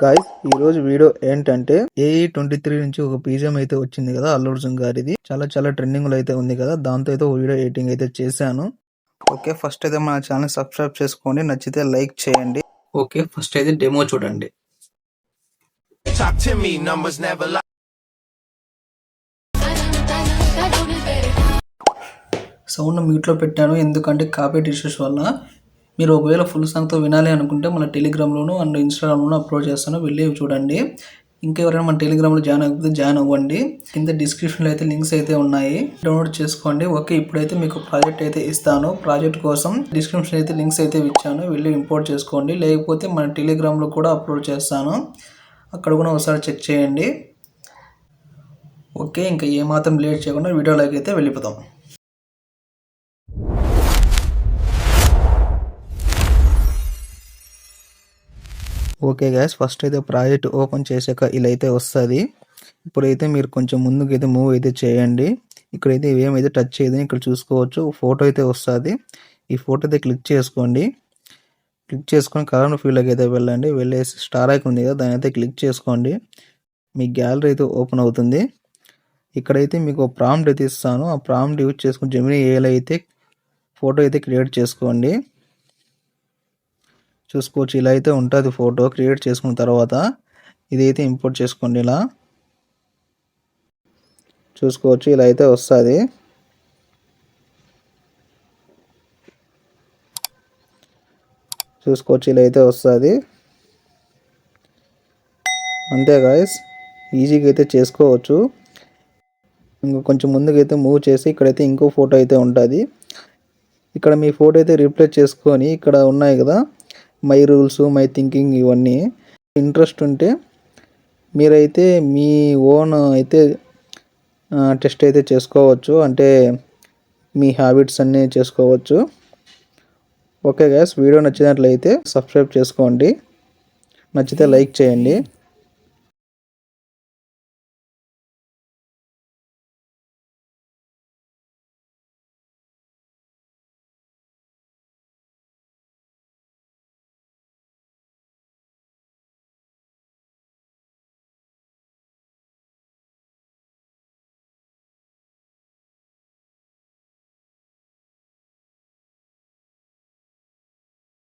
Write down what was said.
Guys ఈ రోజు video ఏంటంటే AE23 నుంచి ఒక పీజిఎం అయితే వచ్చింది కదా అల్లు అర్జున్ గారిది. చాలా ట్రెండింగ్ లో అయితే ఉంది కదా, దాంతో అయితే ఒక వీడియో ఎడిటింగ్ అయితే చేశాను. ఓకే, ఫస్ట్ అయితే మన ఛానల్ సబ్స్క్రైబ్ చేసుకోండి, నచ్చితే లైక్ చేయండి. ఓకే, ఫస్ట్ అయితే డెమో చూడండి. Talk to me, numbers never lie. Sound మ్యూట్లో పెట్టాను ఎందుకంటే కాపీరైట్ ఇష్యూస్ వల్ల. మీరు ఒకవేళ ఫుల్ సాంగ్తో వినాలి అనుకుంటే మన టెలిగ్రామ్లోను అండ్ ఇన్స్టాగ్రామ్లోను అప్లోడ్ చేస్తాను, వెళ్ళి చూడండి. ఇంకా ఎవరైనా మన టెలిగ్రామ్లో జాయిన్ అవ్వకపోతే జాయిన్ అవ్వండి. కింద డిస్క్రిప్షన్లో అయితే లింక్స్ అయితే ఉన్నాయి, డౌన్లోడ్ చేసుకోండి. ఓకే, ఇప్పుడైతే మీకు ప్రాజెక్ట్ అయితే ఇస్తాను. ప్రాజెక్ట్ కోసం డిస్క్రిప్షన్ అయితే లింక్స్ అయితే ఇచ్చాను, వెళ్ళి ఇంపోర్ట్ చేసుకోండి. లేకపోతే మన టెలిగ్రామ్లో కూడా అప్లోడ్ చేస్తాను, అక్కడ కూడా ఒకసారి చెక్ చేయండి. ఓకే, ఇంకా ఏమాత్రం లేట్ చేయకుండా వీడియోలోకి అయితే వెళ్ళిపోతాం. ఓకే గ్యాస్, ఫస్ట్ అయితే ప్రాజెక్ట్ ఓపెన్ చేశాక ఇలా అయితే వస్తుంది. ఇప్పుడైతే మీరు కొంచెం ముందుకైతే మూవ్ అయితే చేయండి. ఇక్కడైతే ఏమైతే టచ్ చేయదని ఇక్కడ చూసుకోవచ్చు, ఫోటో అయితే వస్తుంది. ఈ ఫోటో అయితే క్లిక్ చేసుకోండి. క్లిక్ చేసుకొని కలర్ ఫీల్డ్లోకి అయితే వెళ్ళండి. వెళ్ళేసి స్టార్ ఐకాన్ ఉంది కదా, దాని అయితే క్లిక్ చేసుకోండి. మీ గ్యాలరీ అయితే ఓపెన్ అవుతుంది. ఇక్కడైతే మీకు ప్రాంప్ట్ అయితే ఇస్తాను, ఆ ప్రాంప్ట్ యూజ్ చేసుకుని జెమినీ ఏఐలో అయితే ఫోటో అయితే క్రియేట్ చేసుకోండి. చూసుకోవచ్చు, ఇలా అయితే ఉంటుంది. ఫోటో క్రియేట్ చేసుకున్న తర్వాత ఇదైతే ఇంపోర్ట్ చేసుకోండి. ఇలా చూసుకోవచ్చు, ఇలా అయితే వస్తుంది. చూసుకోవచ్చు, ఇలా అయితే వస్తుంది. అంతే గాయస్, ఈజీగా అయితే చేసుకోవచ్చు. ఇంకా కొంచెం ముందుకైతే మూవ్ చేసి ఇక్కడైతే ఇంకో ఫోటో అయితే ఉంటుంది. ఇక్కడ మీ ఫోటో అయితే రీప్లేస్ చేసుకొని ఇక్కడ ఉన్నాయి కదా మై రూల్స్, మై థింకింగ్, ఇవన్నీ ఇంట్రెస్ట్ ఉంటే మీరైతే మీ ఓన్ అయితే టెస్ట్ అయితే చేసుకోవచ్చు, అంటే మీ హ్యాబిట్స్ అన్నీ చేసుకోవచ్చు. ఓకే గైస్, వీడియో నచ్చినట్లయితే సబ్స్క్రైబ్ చేసుకోండి, నచ్చితే లైక్ చేయండి.